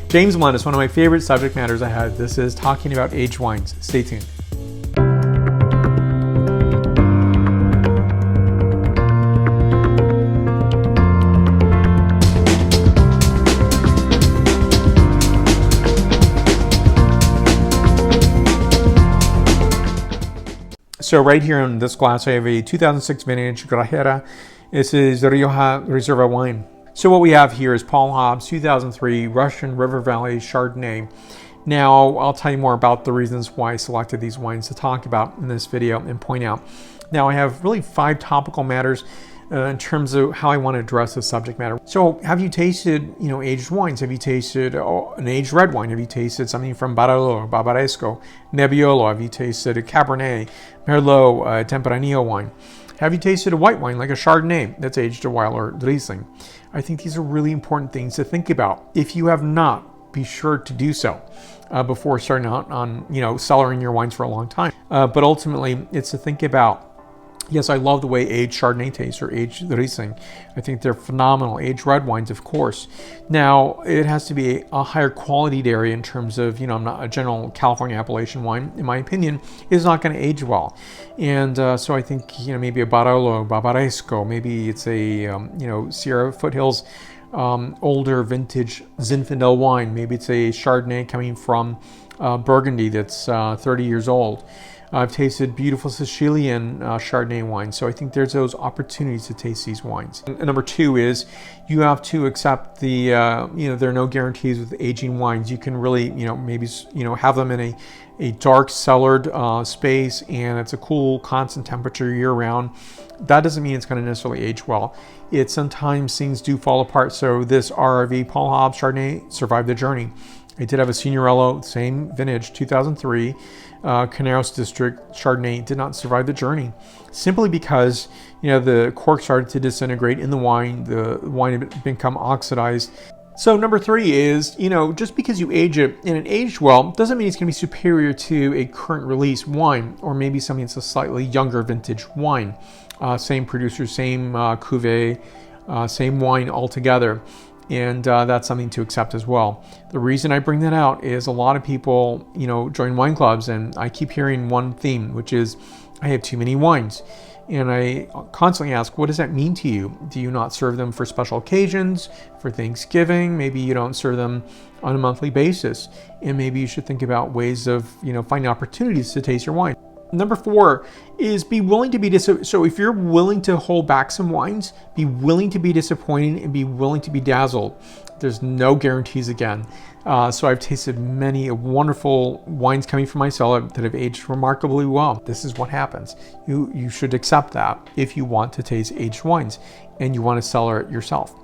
James 1 is one of my favorite subject matters I had. This is talking about aged wines. Stay tuned. So right here in this glass, I have a 2006 vintage Grajera. This is Rioja Reserva wine. So what we have here is Paul Hobbs 2003 Russian River Valley Chardonnay. Now, I'll tell you more about the reasons why I selected these wines to talk about in this video and point out. Now, I have really 5 topical matters in terms of how I want to address this subject matter. So, have you tasted, aged wines? Have you tasted an aged red wine? Have you tasted something from Barolo, Barbaresco, Nebbiolo? Have you tasted a Cabernet, Merlot, Tempranillo wine? Have you tasted a white wine like a Chardonnay that's aged a while, or Riesling? I think these are really important things to think about. If you have not, be sure to do so before starting out on, cellaring your wines for a long time. But ultimately, it's to think about. Yes, I love the way aged Chardonnay tastes or aged Riesling. I think they're phenomenal. Aged red wines, of course. Now, it has to be a higher quality dairy in terms of, I'm not a general California appellation wine, in my opinion, is not going to age well. And so I think, maybe a Barolo, Barbaresco, maybe it's a, Sierra Foothills older vintage Zinfandel wine. Maybe it's a Chardonnay coming from Burgundy that's 30 years old. I've tasted beautiful Sicilian Chardonnay wines, so I think there's those opportunities to taste these wines. And number 2 is you have to accept the, there are no guarantees with aging wines. You can really, maybe, have them in a dark cellared space, and it's a cool, constant temperature year round. That doesn't mean it's going to necessarily age well. Sometimes things do fall apart. So this RRV Paul Hobbs Chardonnay survived the journey. I did have a Signorello, same vintage, 2003, Caneros District Chardonnay, did not survive the journey. Simply because, the cork started to disintegrate in the wine had become oxidized. So number 3 is, just because you age it and it aged well, doesn't mean it's going to be superior to a current release wine, or maybe something that's a slightly younger vintage wine. Same producer, same cuvee, same wine altogether. And that's something to accept as well. The reason I bring that out is a lot of people, join wine clubs, and I keep hearing one theme, which is I have too many wines. And I constantly ask, what does that mean to you? Do you not serve them for special occasions, for Thanksgiving? Maybe you don't serve them on a monthly basis. And maybe you should think about ways of, finding opportunities to taste your wine. Number 4 is be willing to be so if you're willing to hold back some wines, be willing to be disappointed and be willing to be dazzled. There's no guarantees again. So I've tasted many wonderful wines coming from my cellar that have aged remarkably well. This is what happens. You should accept that if you want to taste aged wines and you want to cellar it yourself.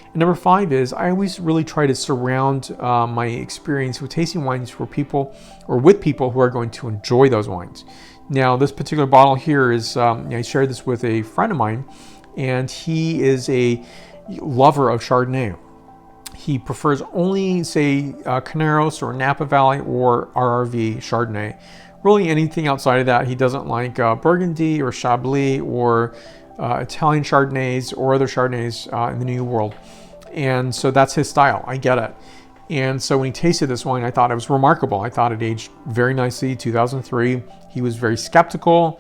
And number 5 is I always really try to surround my experience with tasting wines with people who are going to enjoy those wines. Now, this particular bottle here is, I shared this with a friend of mine, and he is a lover of Chardonnay. He prefers only, say, Caneros or Napa Valley or RRV Chardonnay. Really anything outside of that, he doesn't like Burgundy or Chablis or Italian Chardonnays or other Chardonnays in the New World. And so that's his style. I get it. And so when he tasted this wine, I thought it was remarkable. I thought it aged very nicely, 2003. He was very skeptical,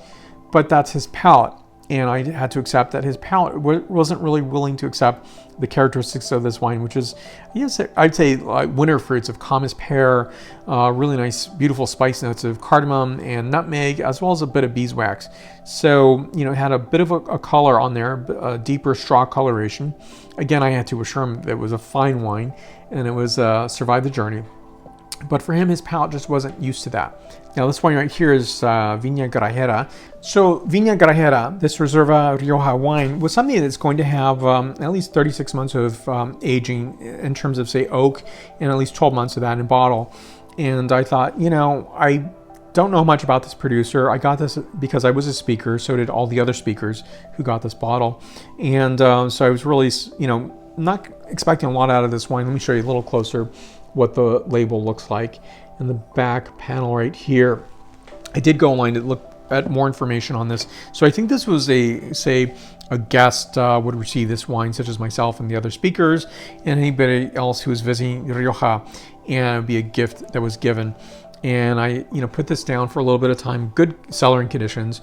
but that's his palate. And I had to accept that his palate wasn't really willing to accept the characteristics of this wine, which is, yes, I'd say winter fruits of Camas pear, really nice, beautiful spice notes of cardamom and nutmeg, as well as a bit of beeswax. So, it had a bit of a color on there, a deeper straw coloration. Again, I had to assure him that it was a fine wine and it was survived the journey. But for him, his palate just wasn't used to that. Now, this wine right here is Viña Grajera. So, Viña Grajera, this Reserva Rioja wine, was something that's going to have at least 36 months of aging in terms of, say, oak, and at least 12 months of that in bottle. And I thought, I don't know much about this producer. I got this because I was a speaker. So did all the other speakers who got this bottle. And so I was really, not expecting a lot out of this wine. Let me show you a little closer what the label looks like in the back panel right here. I did go online to look at more information on this. So I think this was a guest would receive this wine, such as myself and the other speakers, and anybody else who was visiting Rioja, and it would be a gift that was given. And I, put this down for a little bit of time, good cellaring conditions,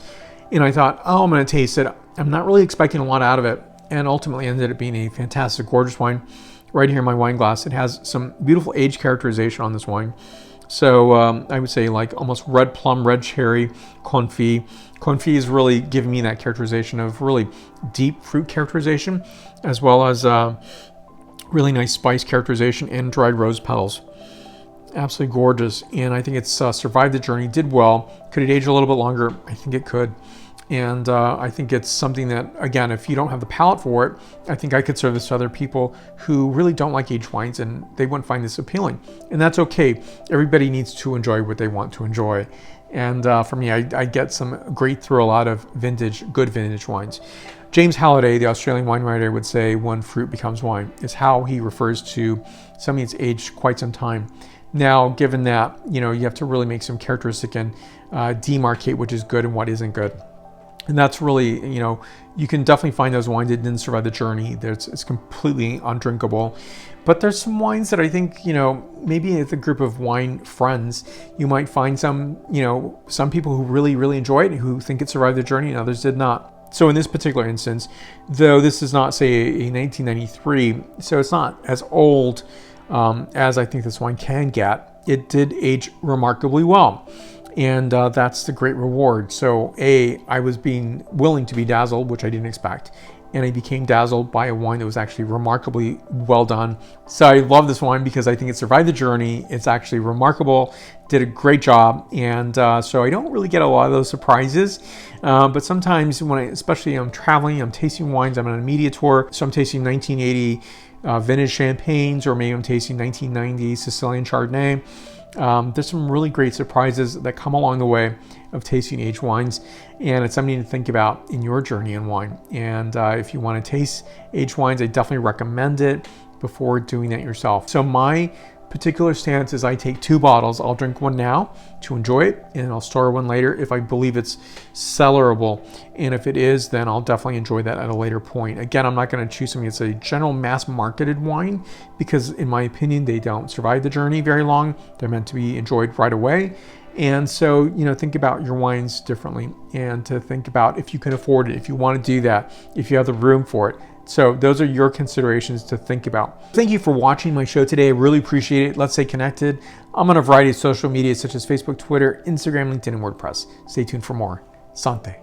and I thought, oh, I'm going to taste it. I'm not really expecting a lot out of it, and ultimately ended up being a fantastic, gorgeous wine. Right here in my wine glass, it has some beautiful age characterization on this wine. So I would say like almost red plum, red cherry, confit. Confit is really giving me that characterization of really deep fruit characterization, as well as really nice spice characterization and dried rose petals. Absolutely gorgeous. And I think it's survived the journey, did well. Could it age a little bit longer? I think it could. And I think it's something that, again, if you don't have the palate for it, I think I could serve this to other people who really don't like aged wines and they wouldn't find this appealing. And that's okay. Everybody needs to enjoy what they want to enjoy. And for me, I get some great thrill out of good vintage wines. James Halliday, the Australian wine writer, would say when fruit becomes wine. Is how he refers to something that's aged quite some time. Now, given that, you have to really make some characteristic and demarcate which is good and what isn't good. And that's really, you can definitely find those wines that didn't survive the journey. It's completely undrinkable. But there's some wines that I think, maybe as a group of wine friends, you might find some people who really, really enjoy it, who think it survived the journey, and others did not. So in this particular instance, though this is not, say, a 1993, so it's not as old as I think this wine can get, it did age remarkably well. And that's the great reward. So I was being willing to be dazzled, which I didn't expect. And I became dazzled by a wine that was actually remarkably well done. So I love this wine because I think it survived the journey. It's actually remarkable, did a great job. And so I don't really get a lot of those surprises. But sometimes especially I'm traveling, I'm tasting wines, I'm on a media tour. So I'm tasting 1980 vintage champagnes, or maybe I'm tasting 1990 Sicilian Chardonnay. There's some really great surprises that come along the way of tasting aged wines, and it's something to think about in your journey in wine. And if you want to taste aged wines, I definitely recommend it before doing that yourself. So my particular stance is I take 2 bottles. I'll drink one now to enjoy it, and I'll store one later if I believe it's cellarable. And if it is, then I'll definitely enjoy that at a later point. Again, I'm not going to choose something that's a general mass marketed wine because in my opinion, they don't survive the journey very long. They're meant to be enjoyed right away. And so, think about your wines differently, and to think about if you can afford it, if you want to do that, if you have the room for it. So those are your considerations to think about. Thank you for watching my show today. I really appreciate it. Let's stay connected. I'm on a variety of social media such as Facebook, Twitter, Instagram, LinkedIn, and WordPress. Stay tuned for more. Santé.